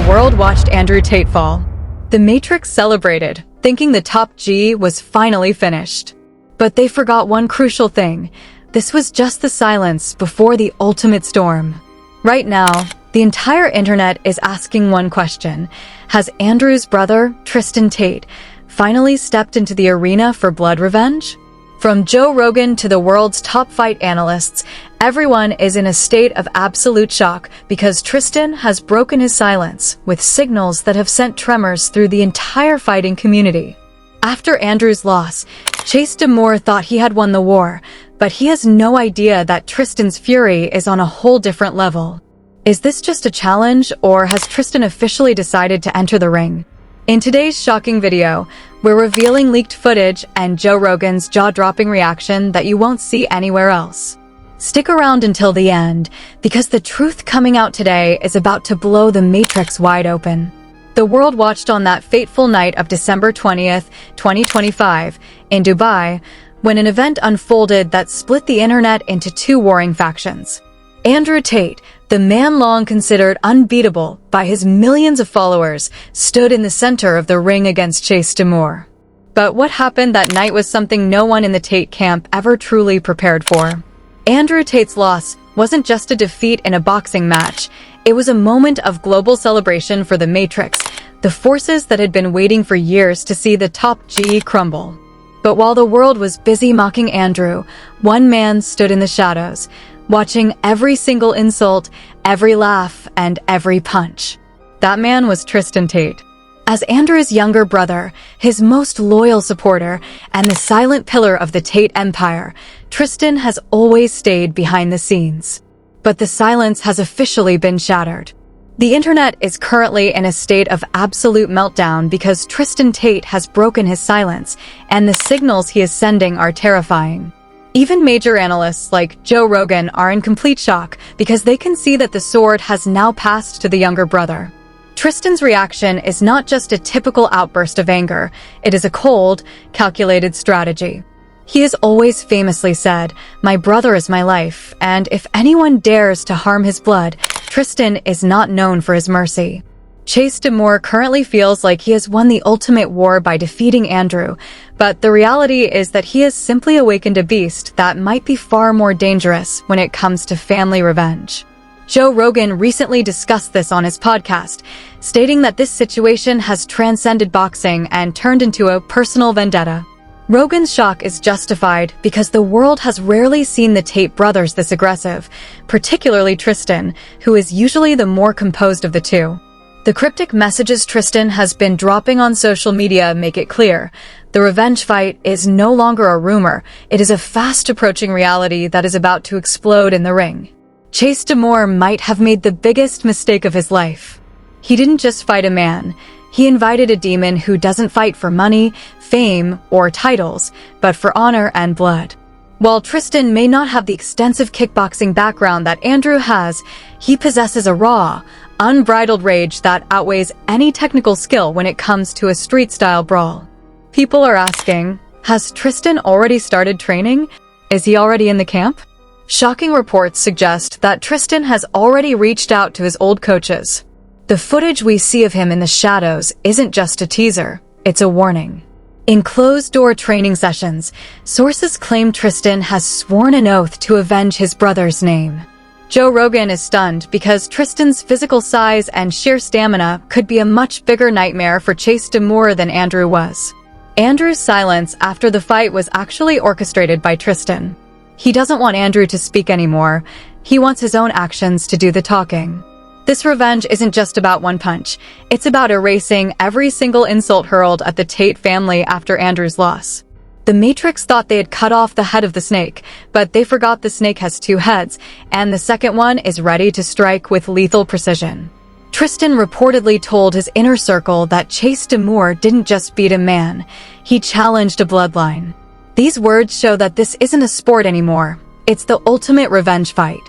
world watched Andrew Tate fall. The Matrix celebrated, thinking the top G was finally finished. But they forgot one crucial thing. This was just the silence before the ultimate storm. Right now, the entire internet is asking one question. Has Andrew's brother, Tristan Tate, finally stepped into the arena for blood revenge? From Joe Rogan to the world's top fight analysts, everyone is in a state of absolute shock because Tristan has broken his silence with signals that have sent tremors through the entire fighting community. After Andrew's loss, DeMoor thought he had won the war, but he has no idea that Tristan's fury is on a whole different level. Is this just a challenge, or has Tristan officially decided to enter the ring? In today's shocking video, we're revealing leaked footage and Joe Rogan's jaw-dropping reaction that you won't see anywhere else. Stick around until the end, because the truth coming out today is about to blow the Matrix wide open. The world watched on that fateful night of December 20th, 2025, in Dubai, when an event unfolded that split the internet into two warring factions. Andrew Tate, the man long considered unbeatable by his millions of followers, stood in the center of the ring against DeMoor. But what happened that night was something no one in the Tate camp ever truly prepared for. Andrew Tate's loss wasn't just a defeat in a boxing match. It was a moment of global celebration for the Matrix, the forces that had been waiting for years to see the top G crumble. But while the world was busy mocking Andrew, one man stood in the shadows, watching every single insult, every laugh, and every punch. That man was Tristan Tate. As Andrew's younger brother, his most loyal supporter, and the silent pillar of the Tate empire, Tristan has always stayed behind the scenes. But the silence has officially been shattered. The internet is currently in a state of absolute meltdown because Tristan Tate has broken his silence, and the signals he is sending are terrifying. Even major analysts like Joe Rogan are in complete shock because they can see that the sword has now passed to the younger brother. Tristan's reaction is not just a typical outburst of anger, it is a cold, calculated strategy. He has always famously said, "My brother is my life," and if anyone dares to harm his blood, Tristan is not known for his mercy. DeMoor currently feels like he has won the ultimate war by defeating Andrew, but the reality is that he has simply awakened a beast that might be far more dangerous when it comes to family revenge. Joe Rogan recently discussed this on his podcast, stating that this situation has transcended boxing and turned into a personal vendetta. Rogan's shock is justified because the world has rarely seen the Tate brothers this aggressive, particularly Tristan, who is usually the more composed of the two. The cryptic messages Tristan has been dropping on social media make it clear. The revenge fight is no longer a rumor, it is a fast-approaching reality that is about to explode in the ring. DeMoor might have made the biggest mistake of his life. He didn't just fight a man, he invited a demon who doesn't fight for money, fame, or titles, but for honor and blood. While Tristan may not have the extensive kickboxing background that Andrew has, he possesses a raw, unbridled rage that outweighs any technical skill when it comes to a street-style brawl. People are asking, has Tristan already started training? Is he already in the camp? Shocking reports suggest that Tristan has already reached out to his old coaches. The footage we see of him in the shadows isn't just a teaser, it's a warning. In closed-door training sessions, sources claim Tristan has sworn an oath to avenge his brother's name. Joe Rogan is stunned because Tristan's physical size and sheer stamina could be a much bigger nightmare for DeMoor than Andrew was. Andrew's silence after the fight was actually orchestrated by Tristan. He doesn't want Andrew to speak anymore. He wants his own actions to do the talking. This revenge isn't just about one punch. It's about erasing every single insult hurled at the Tate family after Andrew's loss. The Matrix thought they had cut off the head of the snake, but they forgot the snake has two heads, and the second one is ready to strike with lethal precision. Tristan reportedly told his inner circle that DeMoor didn't just beat a man, he challenged a bloodline. These words show that this isn't a sport anymore, it's the ultimate revenge fight.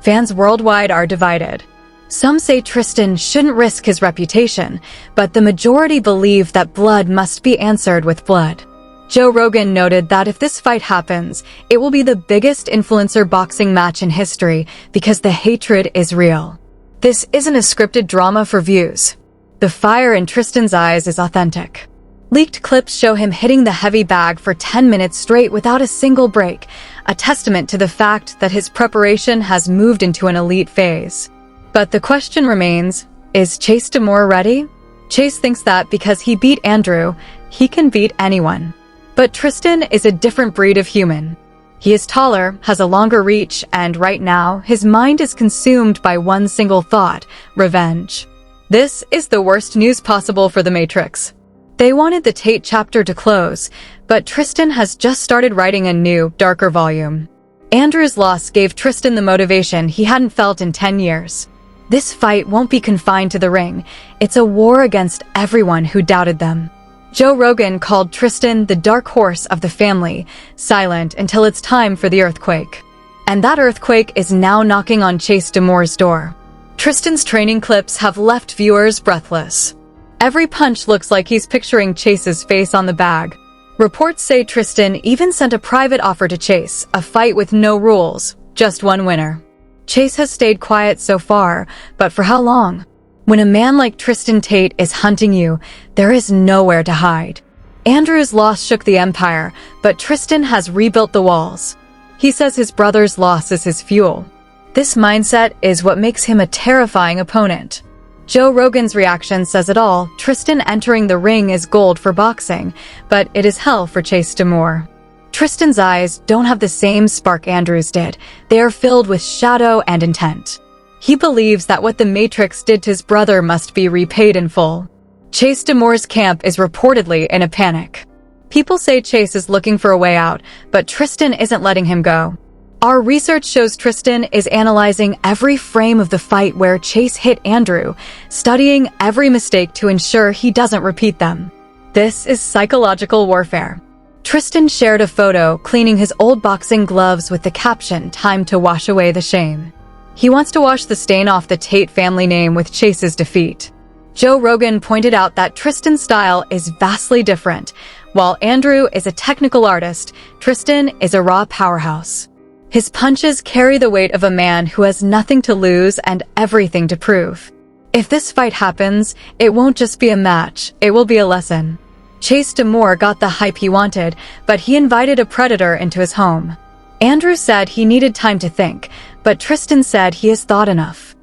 Fans worldwide are divided. Some say Tristan shouldn't risk his reputation, but the majority believe that blood must be answered with blood. Joe Rogan noted that if this fight happens, it will be the biggest influencer boxing match in history because the hatred is real. This isn't a scripted drama for views. The fire in Tristan's eyes is authentic. Leaked clips show him hitting the heavy bag for 10 minutes straight without a single break, a testament to the fact that his preparation has moved into an elite phase. But the question remains, is Chase DeMoor ready? Chase thinks that because he beat Andrew, he can beat anyone. But Tristan is a different breed of human. He is taller, has a longer reach, and right now, his mind is consumed by one single thought: revenge. This is the worst news possible for the Matrix. They wanted the Tate chapter to close, but Tristan has just started writing a new, darker volume. Andrew's loss gave Tristan the motivation he hadn't felt in 10 years. This fight won't be confined to the ring. It's a war against everyone who doubted them. Joe Rogan called Tristan the dark horse of the family, silent until it's time for the earthquake. And that earthquake is now knocking on Chase DeMoor's door. Tristan's training clips have left viewers breathless. Every punch looks like he's picturing Chase's face on the bag. Reports say Tristan even sent a private offer to Chase, a fight with no rules, just one winner. Chase has stayed quiet so far, but for how long? When a man like Tristan Tate is hunting you, there is nowhere to hide. Andrew's loss shook the empire, but Tristan has rebuilt the walls. He says his brother's loss is his fuel. This mindset is what makes him a terrifying opponent. Joe Rogan's reaction says it all. Tristan entering the ring is gold for boxing, but it is hell for Chase DeMoor. Tristan's eyes don't have the same spark Andrew's did. They are filled with shadow and intent. He believes that what the Matrix did to his brother must be repaid in full. Chase DeMoor's camp is reportedly in a panic. People say Chase is looking for a way out, but Tristan isn't letting him go. Our research shows Tristan is analyzing every frame of the fight where Chase hit Andrew, studying every mistake to ensure he doesn't repeat them. This is psychological warfare. Tristan shared a photo cleaning his old boxing gloves with the caption, "Time to wash away the shame." He wants to wash the stain off the Tate family name with Chase's defeat. Joe Rogan pointed out that Tristan's style is vastly different. While Andrew is a technical artist, Tristan is a raw powerhouse. His punches carry the weight of a man who has nothing to lose and everything to prove. If this fight happens, it won't just be a match, it will be a lesson. Chase DeMoor got the hype he wanted, but he invited a predator into his home. Andrew said he needed time to think, but Tristan said he has thought enough.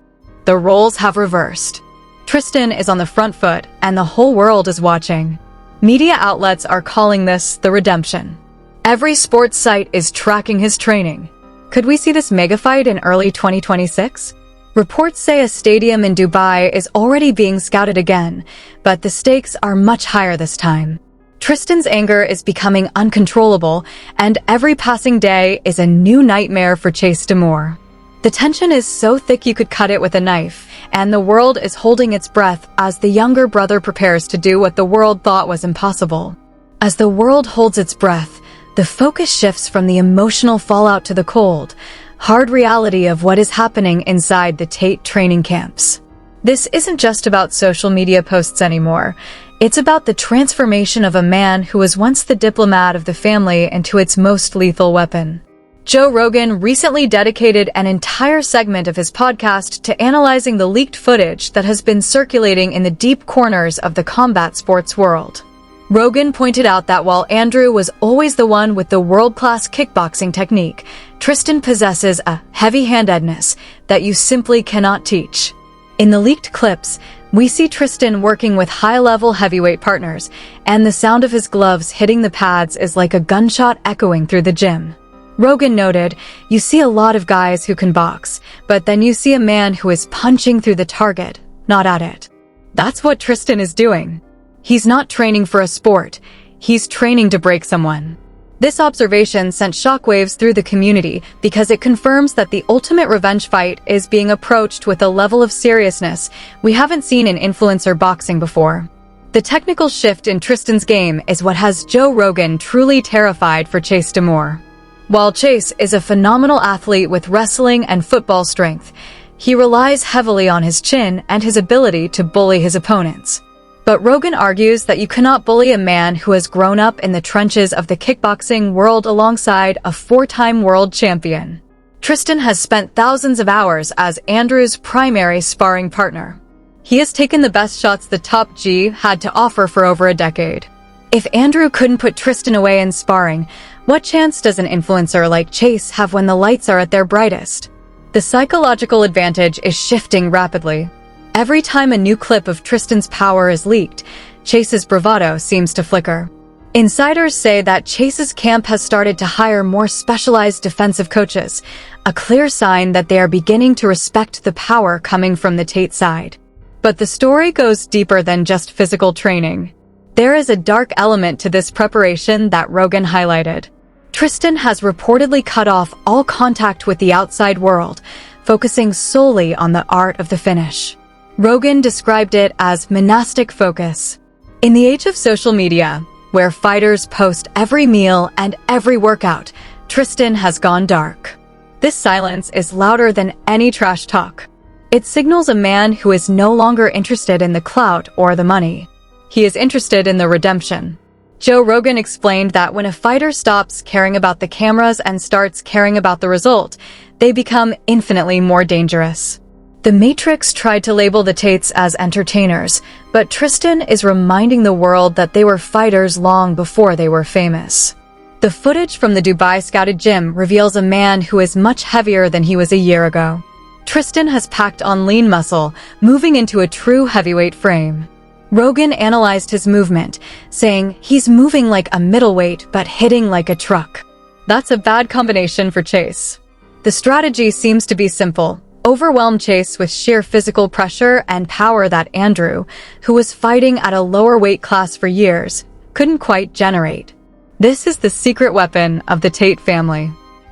The roles have reversed. Tristan is on the front foot, and the whole world is watching. Media outlets are calling this the redemption. Every sports site is tracking his training. Could we see this mega fight in early 2026? Reports say a stadium in Dubai is already being scouted again, but the stakes are much higher this time. Tristan's anger is becoming uncontrollable, and every passing day is a new nightmare for Chase DeMoor. The tension is so thick you could cut it with a knife, and the world is holding its breath as the younger brother prepares to do what the world thought was impossible. As the world holds its breath, the focus shifts from the emotional fallout to the cold, hard reality of what is happening inside the Tate training camps. This isn't just about social media posts anymore. It's about the transformation of a man who was once the diplomat of the family into its most lethal weapon. Joe Rogan recently dedicated an entire segment of his podcast to analyzing the leaked footage that has been circulating in the deep corners of the combat sports world. Rogan pointed out that while Andrew was always the one with the world-class kickboxing technique, Tristan possesses a heavy-handedness that you simply cannot teach. In the leaked clips, we see Tristan working with high-level heavyweight partners, and the sound of his gloves hitting the pads is like a gunshot echoing through the gym. Rogan noted, "You see a lot of guys who can box, but then you see a man who is punching through the target, not at it." That's what Tristan is doing. He's not training for a sport, he's training to break someone. This observation sent shockwaves through the community because it confirms that the ultimate revenge fight is being approached with a level of seriousness we haven't seen in influencer boxing before. The technical shift in Tristan's game is what has Joe Rogan truly terrified for Chase DeMoor. While Chase is a phenomenal athlete with wrestling and football strength, he relies heavily on his chin and his ability to bully his opponents. But Rogan argues that you cannot bully a man who has grown up in the trenches of the kickboxing world alongside a four-time world champion. Tristan has spent thousands of hours as Andrew's primary sparring partner. He has taken the best shots the top G had to offer for over a decade. If Andrew couldn't put Tristan away in sparring, what chance does an influencer like Chase have when the lights are at their brightest? The psychological advantage is shifting rapidly. Every time a new clip of Tristan's power is leaked, Chase's bravado seems to flicker. Insiders say that Chase's camp has started to hire more specialized defensive coaches, a clear sign that they are beginning to respect the power coming from the Tate side. But the story goes deeper than just physical training. There is a dark element to this preparation that Rogan highlighted. Tristan has reportedly cut off all contact with the outside world, focusing solely on the art of the finish. Rogan described it as monastic focus. In the age of social media, where fighters post every meal and every workout, Tristan has gone dark. This silence is louder than any trash talk. It signals a man who is no longer interested in the clout or the money. He is interested in the redemption. Joe Rogan explained that when a fighter stops caring about the cameras and starts caring about the result, they become infinitely more dangerous. The Matrix tried to label the Tates as entertainers, but Tristan is reminding the world that they were fighters long before they were famous. The footage from the Dubai scouted gym reveals a man who is much heavier than he was a year ago. Tristan has packed on lean muscle, moving into a true heavyweight frame. Rogan analyzed his movement, saying he's moving like a middleweight but hitting like a truck. That's a bad combination for Chase. The strategy seems to be simple. Overwhelm Chase with sheer physical pressure and power that Andrew, who was fighting at a lower weight class for years, couldn't quite generate. This is the secret weapon of the Tate family.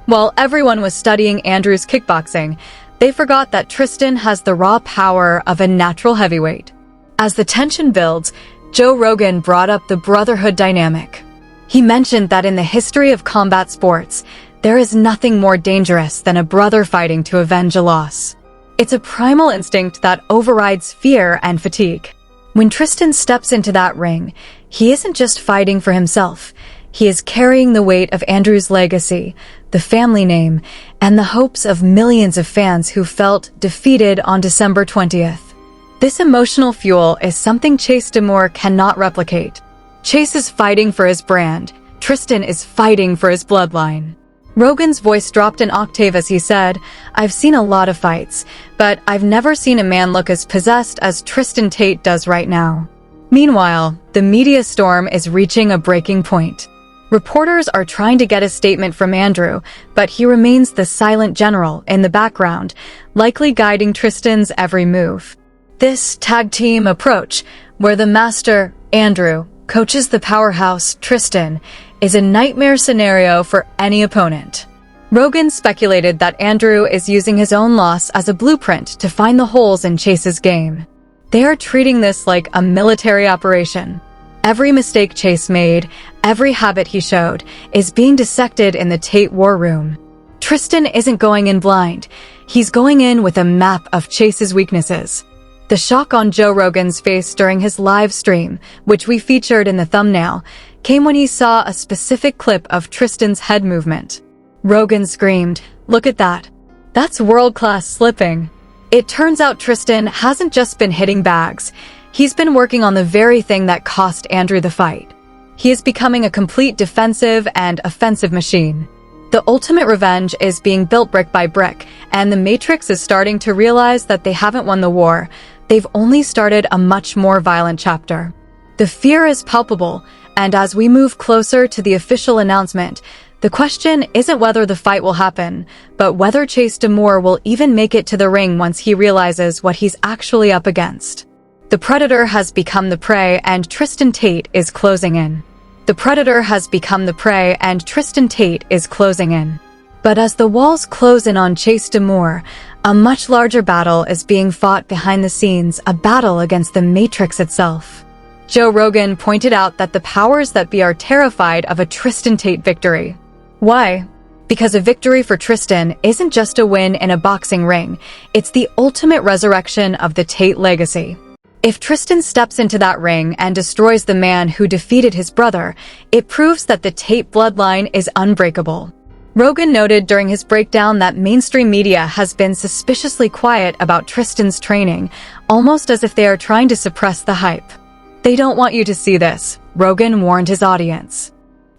While everyone was studying Andrew's kickboxing, they forgot that Tristan has the raw power of a natural heavyweight. As the tension builds, Joe Rogan brought up the brotherhood dynamic. He mentioned that in the history of combat sports, there is nothing more dangerous than a brother fighting to avenge a loss. It's a primal instinct that overrides fear and fatigue. When Tristan steps into that ring, he isn't just fighting for himself. He is carrying the weight of Andrew's legacy, the family name, and the hopes of millions of fans who felt defeated on December 20th. This emotional fuel is something Chase DeMoor cannot replicate. Chase is fighting for his brand. Tristan is fighting for his bloodline. Rogan's voice dropped an octave as he said, "I've seen a lot of fights, but I've never seen a man look as possessed as Tristan Tate does right now." Meanwhile, the media storm is reaching a breaking point. Reporters are trying to get a statement from Andrew, but he remains the silent general in the background, likely guiding Tristan's every move. This tag team approach, where the master, Andrew, coaches the powerhouse, Tristan, is a nightmare scenario for any opponent. Rogan speculated that Andrew is using his own loss as a blueprint to find the holes in Chase's game. They are treating this like a military operation. Every mistake Chase made, every habit he showed, is being dissected in the Tate war room. Tristan isn't going in blind. He's going in with a map of Chase's weaknesses. The shock on Joe Rogan's face during his live stream, which we featured in the thumbnail, came when he saw a specific clip of Tristan's head movement. Rogan screamed, "Look at that. That's world-class slipping." It turns out Tristan hasn't just been hitting bags. He's been working on the very thing that cost Andrew the fight. He is becoming a complete defensive and offensive machine. The ultimate revenge is being built brick by brick, and the Matrix is starting to realize that they haven't won the war. They've only started a much more violent chapter. The fear is palpable, and as we move closer to the official announcement, the question isn't whether the fight will happen, but whether Chase DeMoor will even make it to the ring once he realizes what he's actually up against. The predator has become the prey, and Tristan Tate is closing in. The predator has become the prey, and Tristan Tate is closing in. But as the walls close in on Chase DeMoor, a much larger battle is being fought behind the scenes, a battle against the Matrix itself. Joe Rogan pointed out that the powers that be are terrified of a Tristan Tate victory. Why? Because a victory for Tristan isn't just a win in a boxing ring, it's the ultimate resurrection of the Tate legacy. If Tristan steps into that ring and destroys the man who defeated his brother, it proves that the Tate bloodline is unbreakable. Rogan noted during his breakdown that mainstream media has been suspiciously quiet about Tristan's training, almost as if they are trying to suppress the hype. They don't want you to see this, Rogan warned his audience.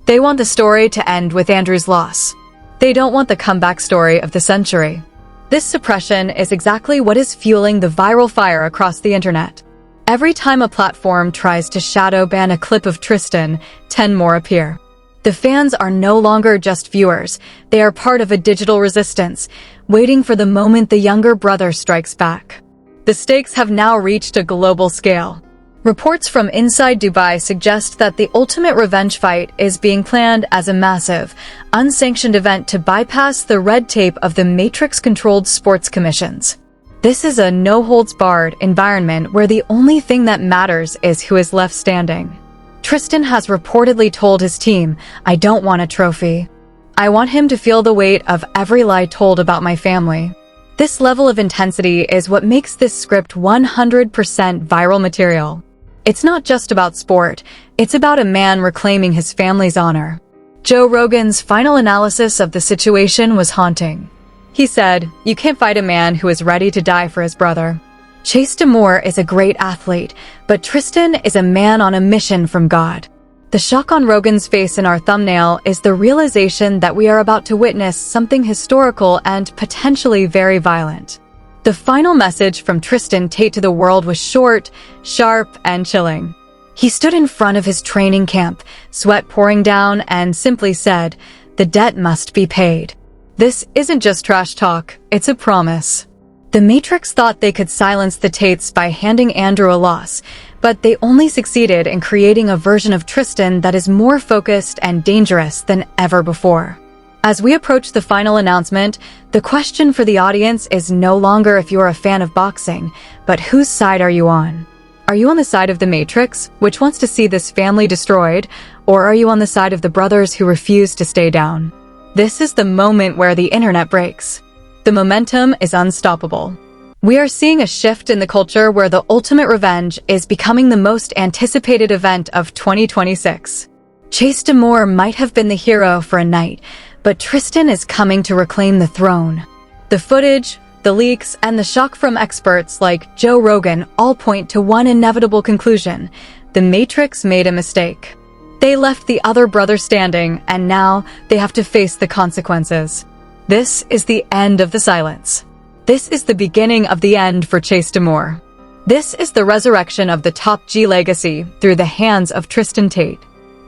They want the story to end with Andrew's loss. They don't want the comeback story of the century. This suppression is exactly what is fueling the viral fire across the internet. Every time a platform tries to shadow ban a clip of Tristan, 10 more appear. The fans are no longer just viewers, they are part of a digital resistance, waiting for the moment the younger brother strikes back. The stakes have now reached a global scale. Reports from inside Dubai suggest that the ultimate revenge fight is being planned as a massive, unsanctioned event to bypass the red tape of the Matrix-controlled sports commissions. This is a no-holds-barred environment where the only thing that matters is who is left standing. Tristan has reportedly told his team, "I don't want a trophy. I want him to feel the weight of every lie told about my family." This level of intensity is what makes this script 100% viral material. It's not just about sport, it's about a man reclaiming his family's honor. Joe Rogan's final analysis of the situation was haunting. He said, "You can't fight a man who is ready to die for his brother." Chase DeMoor is a great athlete, but Tristan is a man on a mission from God. The shock on Rogan's face in our thumbnail is the realization that we are about to witness something historical and potentially very violent. The final message from Tristan Tate to the world was short, sharp, and chilling. He stood in front of his training camp, sweat pouring down, and simply said, "The debt must be paid." This isn't just trash talk, it's a promise. The Matrix thought they could silence the Tates by handing Andrew a loss, but they only succeeded in creating a version of Tristan that is more focused and dangerous than ever before. As we approach the final announcement, the question for the audience is no longer if you're a fan of boxing, but whose side are you on? Are you on the side of the Matrix, which wants to see this family destroyed, or are you on the side of the brothers who refuse to stay down? This is the moment where the internet breaks. The momentum is unstoppable. We are seeing a shift in the culture where the ultimate revenge is becoming the most anticipated event of 2026. Chase DeMoor might have been the hero for a night, but Tristan is coming to reclaim the throne. The footage, the leaks, and the shock from experts like Joe Rogan all point to one inevitable conclusion: the Matrix made a mistake. They left the other brother standing, and now they have to face the consequences. This is the end of the silence. This is the beginning of the end for Chase DeMoor. This is the resurrection of the Top G legacy through the hands of Tristan Tate.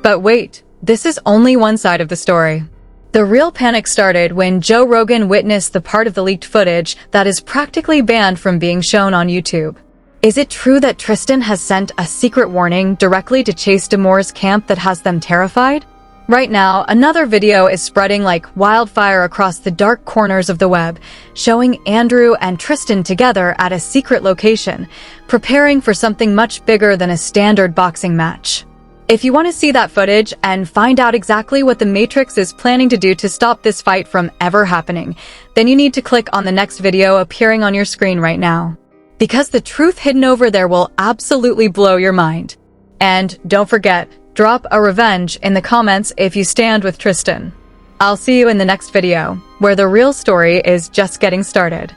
But wait, this is only one side of the story. The real panic started when Joe Rogan witnessed the part of the leaked footage that is practically banned from being shown on YouTube. Is it true that Tristan has sent a secret warning directly to Chase DeMoor's camp that has them terrified? Right now, another video is spreading like wildfire across the dark corners of the web, showing Andrew and Tristan together at a secret location, preparing for something much bigger than a standard boxing match. If you want to see that footage and find out exactly what the Matrix is planning to do to stop this fight from ever happening, then you need to click on the next video appearing on your screen right now. Because the truth hidden over there will absolutely blow your mind. And don't forget, drop a revenge in the comments if you stand with Tristan. I'll see you in the next video, where the real story is just getting started.